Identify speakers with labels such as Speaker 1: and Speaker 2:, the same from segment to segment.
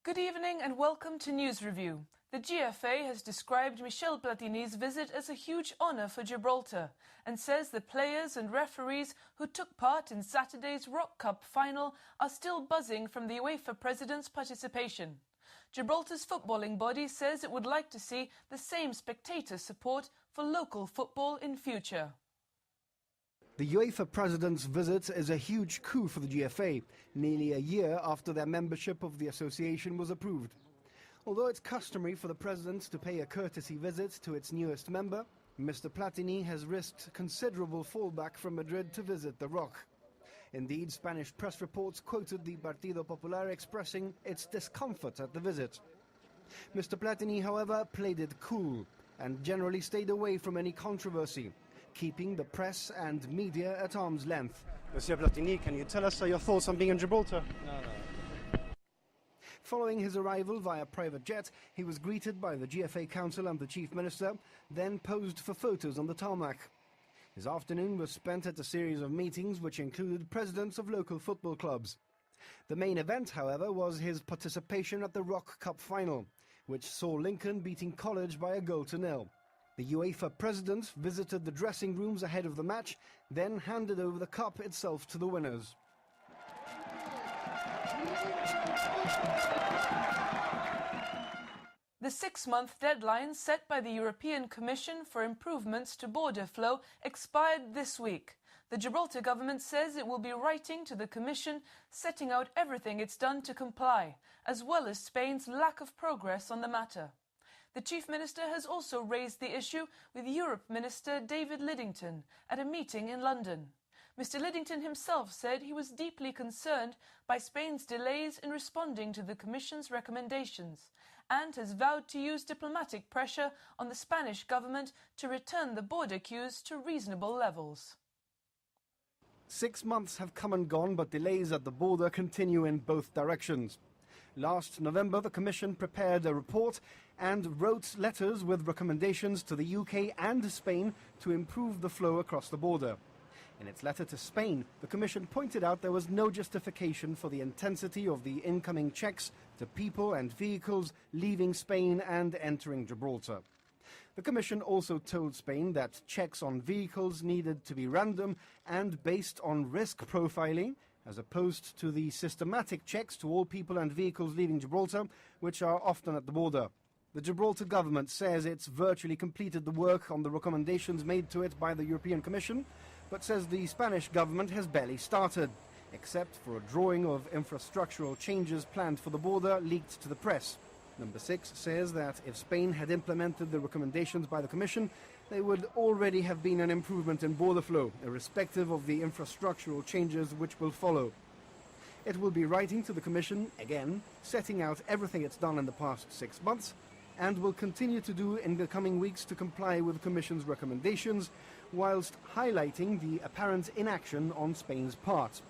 Speaker 1: Good evening and welcome to News Review. The GFA has described Michel Platini's visit as a huge honour for Gibraltar and says the players and referees who took part in Saturday's Rock Cup final are still buzzing from the UEFA president's participation. Gibraltar's footballing body says it would like to see the same spectator support for local football in future.
Speaker 2: The UEFA president's visit is a huge coup for the GFA, nearly a year after their membership of the association was approved. Although it's customary for the president to pay a courtesy visit to its newest member, Mr. Platini has risked considerable fallback from Madrid to visit the Rock. Indeed, Spanish press reports quoted the Partido Popular expressing its discomfort at the visit. Mr. Platini, however, played it cool and generally stayed away from any controversy, keeping the press and media at arm's length.
Speaker 3: Monsieur Platini, can you tell us your thoughts on being in Gibraltar?
Speaker 4: No.
Speaker 2: Following his arrival via private jet, he was greeted by the GFA Council and the Chief Minister, then posed for photos on the tarmac. His afternoon was spent at a series of meetings which included presidents of local football clubs. The main event, however, was his participation at the Rock Cup final, which saw Lincoln beating College by 1-0. The UEFA president visited the dressing rooms ahead of the match, then handed over the cup itself to the winners.
Speaker 1: The 6-month deadline set by the European Commission for improvements to border flow expired this week. The Gibraltar government says it will be writing to the Commission, setting out everything it's done to comply, as well as Spain's lack of progress on the matter. The Chief Minister has also raised the issue with Europe Minister David Lidington at a meeting in London. Mr. Lidington himself said he was deeply concerned by Spain's delays in responding to the Commission's recommendations and has vowed to use diplomatic pressure on the Spanish government to return the border queues to reasonable levels.
Speaker 2: 6 months have come and gone, but delays at the border continue in both directions. Last November, the Commission prepared a report and wrote letters with recommendations to the UK and Spain to improve the flow across the border. In its letter to Spain, the Commission pointed out there was no justification for the intensity of the incoming checks to people and vehicles leaving Spain and entering Gibraltar. The Commission also told Spain that checks on vehicles needed to be random and based on risk profiling, as opposed to the systematic checks to all people and vehicles leaving Gibraltar, which are often at the border. The Gibraltar government says it's virtually completed the work on the recommendations made to it by the European Commission, but says the Spanish government has barely started, except for a drawing of infrastructural changes planned for the border leaked to the press. Number 6 says that if Spain had implemented the recommendations by the Commission, there would already have been an improvement in border flow, irrespective of the infrastructural changes which will follow. It will be writing to the Commission, again, setting out everything it's done in the past 6 months, and will continue to do in the coming weeks to comply with the Commission's recommendations, whilst highlighting the apparent inaction on Spain's part.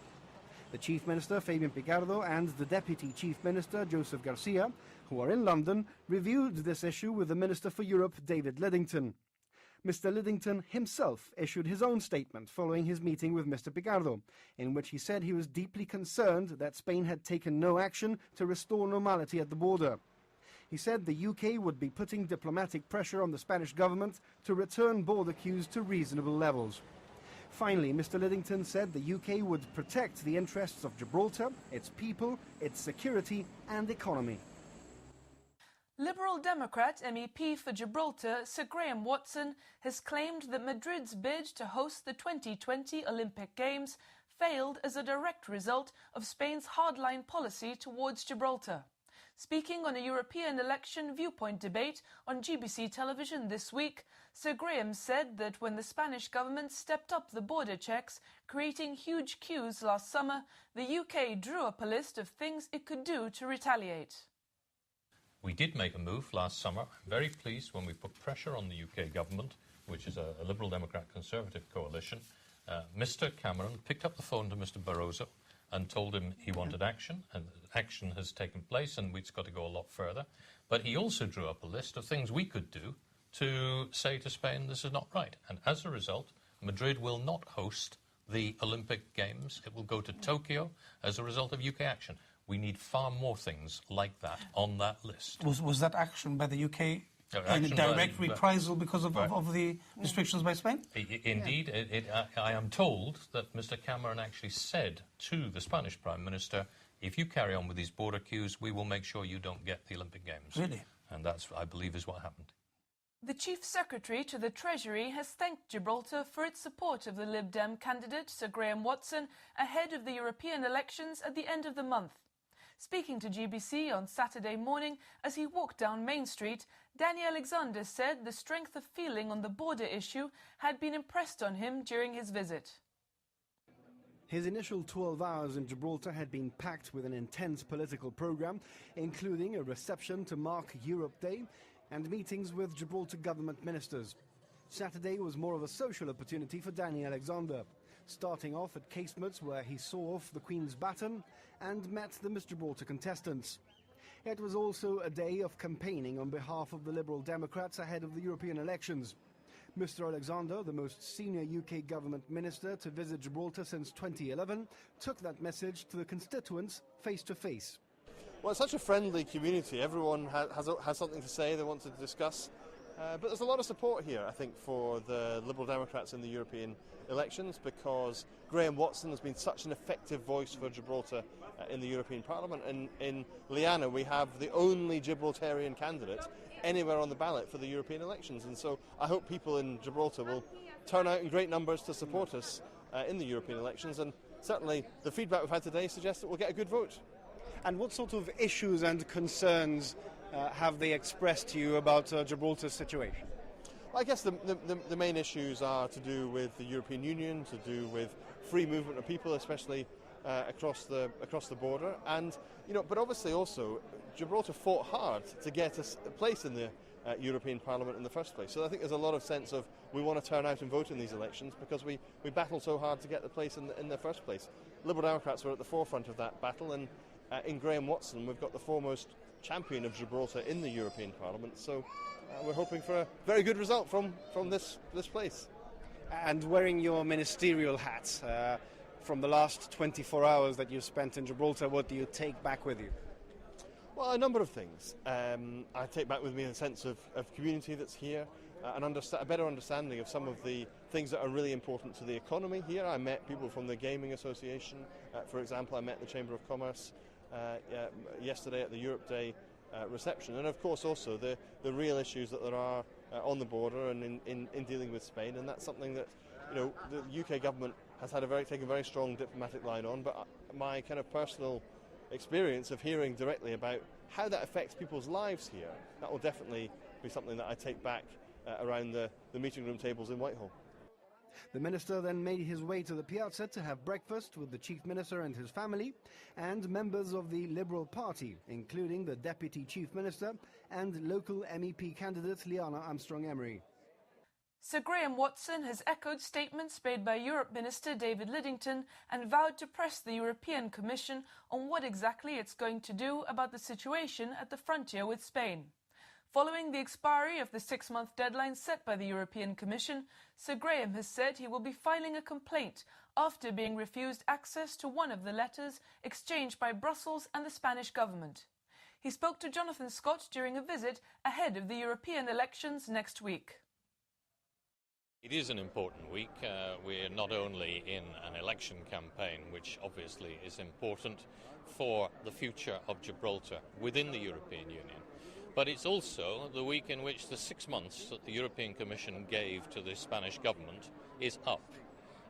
Speaker 2: The Chief Minister, Fabian Picardo, and the Deputy Chief Minister, Joseph Garcia, who are in London, reviewed this issue with the Minister for Europe, David Lidington. Mr. Lidington himself issued his own statement following his meeting with Mr. Picardo, in which he said he was deeply concerned that Spain had taken no action to restore normality at the border. He said the UK would be putting diplomatic pressure on the Spanish government to return border queues to reasonable levels. Finally, Mr. Lidington said the UK would protect the interests of Gibraltar, its people, its security and economy.
Speaker 1: Liberal Democrat MEP for Gibraltar, Sir Graham Watson, has claimed that Madrid's bid to host the 2020 Olympic Games failed as a direct result of Spain's hardline policy towards Gibraltar. Speaking on a European election viewpoint debate on GBC television this week, Sir Graham said that when the Spanish government stepped up the border checks, creating huge queues last summer, the UK drew up a list of things it could do to retaliate.
Speaker 4: We did make a move last summer. I'm very pleased when we put pressure on the UK government, which is a Liberal Democrat Conservative coalition. Mr Cameron picked up the phone to Mr Barroso and told him he wanted action, and action has taken place, and it's got to go a lot further. But he also drew up a list of things we could do to say to Spain this is not right. And as a result, Madrid will not host the Olympic Games. It will go to Tokyo as a result of UK action. We need far more things like that on that list.
Speaker 5: Was that action by the UK
Speaker 4: Action
Speaker 5: in direct reprisal because of the restrictions by Spain?
Speaker 4: Indeed. I am told that Mr. Cameron actually said to the Spanish Prime Minister, if you carry on with these border queues, we will make sure you don't get the Olympic Games.
Speaker 5: Really?
Speaker 4: And that's, I believe, is what happened.
Speaker 1: The Chief Secretary to the Treasury has thanked Gibraltar for its support of the Lib Dem candidate, Sir Graham Watson, ahead of the European elections at the end of the month. Speaking to GBC on Saturday morning as he walked down Main Street, Danny Alexander said the strength of feeling on the border issue had been impressed on him during his visit.
Speaker 2: His initial 12 hours in Gibraltar had been packed with an intense political program, including a reception to mark Europe Day and meetings with Gibraltar government ministers. Saturday was more of a social opportunity for Danny Alexander, starting off at Casemates where he saw off the Queen's baton and met the Miss Gibraltar contestants. It was also a day of campaigning on behalf of the Liberal Democrats ahead of the European elections. Mr. Alexander, the most senior UK government minister to visit Gibraltar since 2011, took that message to the constituents face to face.
Speaker 6: Well, it's such a friendly community. Everyone has something to say, they want to discuss. But there's a lot of support here, I think, for the Liberal Democrats in the European elections because Graham Watson has been such an effective voice for Gibraltar in the European Parliament. And in Liana, we have the only Gibraltarian candidate anywhere on the ballot for the European elections. And so I hope people in Gibraltar will turn out in great numbers to support us in the European elections. And certainly the feedback we've had today suggests that we'll get a good vote.
Speaker 3: And what sort of issues and concerns have they expressed to you about Gibraltar's situation?
Speaker 6: Well, I guess the main issues are to do with the European Union, to do with free movement of people, especially across the border, and but obviously also Gibraltar fought hard to get a place in the European Parliament in the first place. So I think there's a lot of sense of we want to turn out and vote in these elections because we battled so hard to get the place in the first place. Liberal Democrats were at the forefront of that battle, and in Graham Watson we've got the foremost champion of Gibraltar in the European Parliament. So we're hoping for a very good result from this place.
Speaker 3: And wearing your ministerial hat, from the last 24 hours that you've spent in Gibraltar, what do you take back with you?
Speaker 6: Well, a number of things. I take back with me a sense of community that's here, a better understanding of some of the things that are really important to the economy here. I met people from the Gaming Association, for example. I met the Chamber of Commerce yesterday at the Europe Day reception, and of course also the real issues that there are on the border and in dealing with Spain, and that's something that the UK government has taken a very strong diplomatic line on, but my kind of personal experience of hearing directly about how that affects people's lives here, that will definitely be something that I take back around the meeting room tables in Whitehall.
Speaker 2: The minister then made his way to the piazza to have breakfast with the Chief Minister and his family and members of the Liberal Party, including the Deputy Chief Minister and local MEP candidate Liana Armstrong-Emery.
Speaker 1: Sir Graham Watson has echoed statements made by Europe Minister David Lidington and vowed to press the European Commission on what exactly it's going to do about the situation at the frontier with Spain. Following the expiry of the 6-month deadline set by the European Commission, Sir Graham has said he will be filing a complaint after being refused access to one of the letters exchanged by Brussels and the Spanish government. He spoke to Jonathan Scott during a visit ahead of the European elections next week.
Speaker 4: It is an important week. We're not only in an election campaign, which obviously is important for the future of Gibraltar within the European Union, but it's also the week in which the 6 months that the European Commission gave to the Spanish government is up.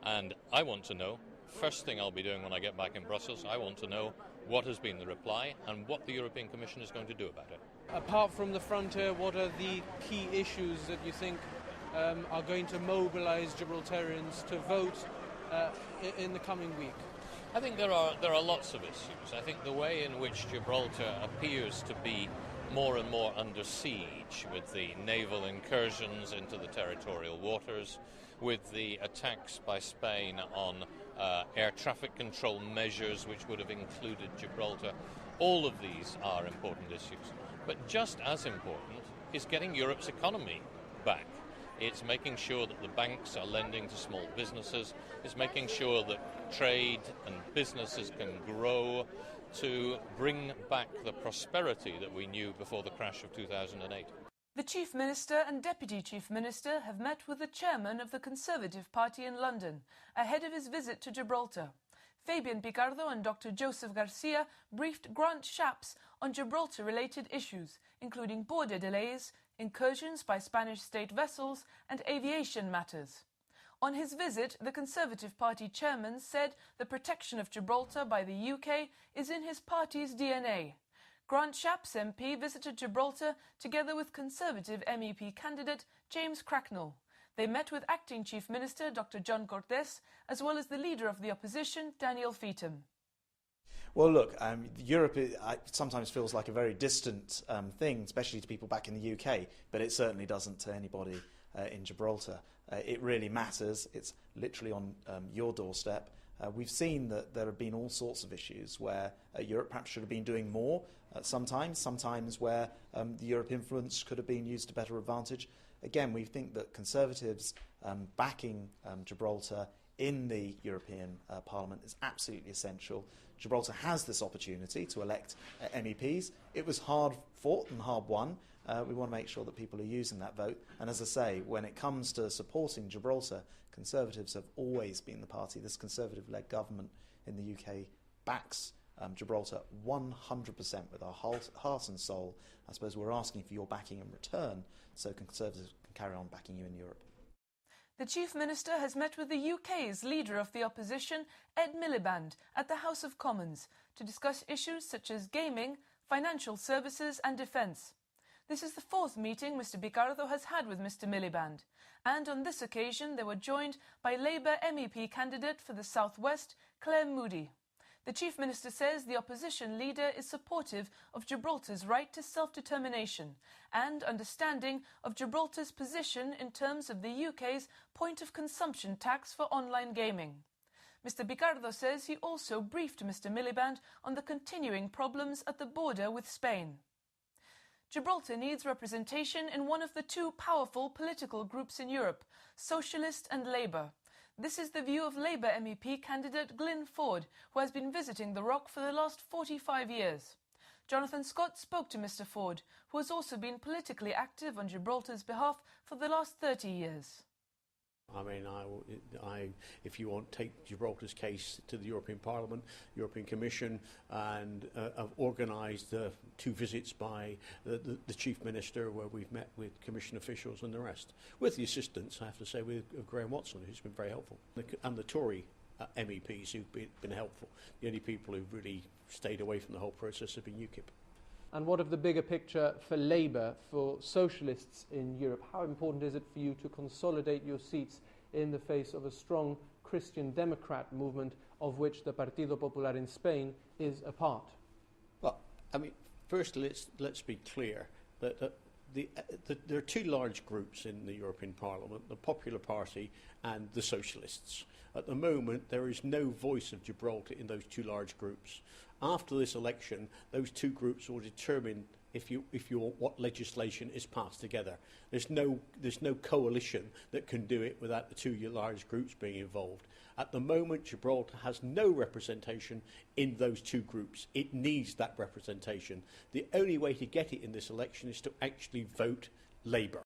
Speaker 4: And I want to know, first thing I'll be doing when I get back in Brussels, I want to know what has been the reply and what the European Commission is going to do about it.
Speaker 7: Apart from the frontier, what are the key issues that you think are going to mobilise Gibraltarians to vote in the coming week?
Speaker 4: I think there are lots of issues. I think the way in which Gibraltar appears to be more and more under siege, with the naval incursions into the territorial waters, with the attacks by Spain on air traffic control measures which would have included Gibraltar, all of these are important issues. But just as important is getting Europe's economy back. It's making sure that the banks are lending to small businesses. It's making sure that trade and businesses can grow to bring back the prosperity that we knew before the crash of 2008.
Speaker 1: The Chief Minister and Deputy Chief Minister have met with the chairman of the Conservative Party in London ahead of his visit to Gibraltar. Fabian Picardo and Dr. Joseph Garcia briefed Grant Shapps on Gibraltar-related issues, including border delays, incursions by Spanish state vessels and aviation matters. On his visit, the Conservative Party chairman said the protection of Gibraltar by the UK is in his party's DNA. Grant Shapps MP visited Gibraltar together with Conservative MEP candidate James Cracknell. They met with Acting Chief Minister Dr. John Cortes, as well as the Leader of the Opposition, Daniel Feetham.
Speaker 8: Well, look, Europe sometimes feels like a very distant thing, especially to people back in the UK, but it certainly doesn't to anybody in Gibraltar. It really matters. It's literally on your doorstep. We've seen that there have been all sorts of issues where Europe perhaps should have been doing more sometimes where the Europe influence could have been used to better advantage. Again, we think that Conservatives backing Gibraltar in the European Parliament is absolutely essential. Gibraltar has this opportunity to elect MEPs. It was hard fought and hard won. We want to make sure that people are using that vote. And as I say, when it comes to supporting Gibraltar, Conservatives have always been the party. This Conservative-led government in the UK backs Gibraltar 100% with our heart and soul. I suppose we're asking for your backing in return so Conservatives can carry on backing you in Europe.
Speaker 1: The Chief Minister has met with the UK's Leader of the Opposition, Ed Miliband, at the House of Commons to discuss issues such as gaming, financial services and defence. This is the fourth meeting Mr Picardo has had with Mr Miliband, and on this occasion they were joined by Labour MEP candidate for the South West, Claire Moody. The Chief Minister says the opposition leader is supportive of Gibraltar's right to self-determination and understanding of Gibraltar's position in terms of the UK's point of consumption tax for online gaming. Mr Picardo says he also briefed Mr Miliband on the continuing problems at the border with Spain. Gibraltar needs representation in one of the two powerful political groups in Europe, Socialist and Labour. This is the view of Labour MEP candidate Glynn Ford, who has been visiting the ROC for the last 45 years. Jonathan Scott spoke to Mr Ford, who has also been politically active on Gibraltar's behalf for the last 30 years.
Speaker 9: I mean, if you want, take Gibraltar's case to the European Parliament, European Commission, and I've organised 2 visits by the Chief Minister where we've met with Commission officials and the rest, with the assistance, I have to say, of Graham Watson, who's been very helpful, and the Tory MEPs who've been helpful. The only people who've really stayed away from the whole process have been UKIP.
Speaker 7: And what of the bigger picture for Labour, for socialists in Europe? How important is it for you to consolidate your seats in the face of a strong Christian Democrat movement of which the Partido Popular in Spain is a part?
Speaker 9: Well, I mean, first let's be clear that there are 2 large groups in the European Parliament, the Popular Party and the Socialists. At the moment, there is no voice of Gibraltar in those 2 large groups. After this election, those 2 groups will determine what legislation is passed together. There's no coalition that can do it without the 2 large groups being involved. At the moment, Gibraltar has no representation in those 2 groups. It needs that representation. The only way to get it in this election is to actually vote Labour.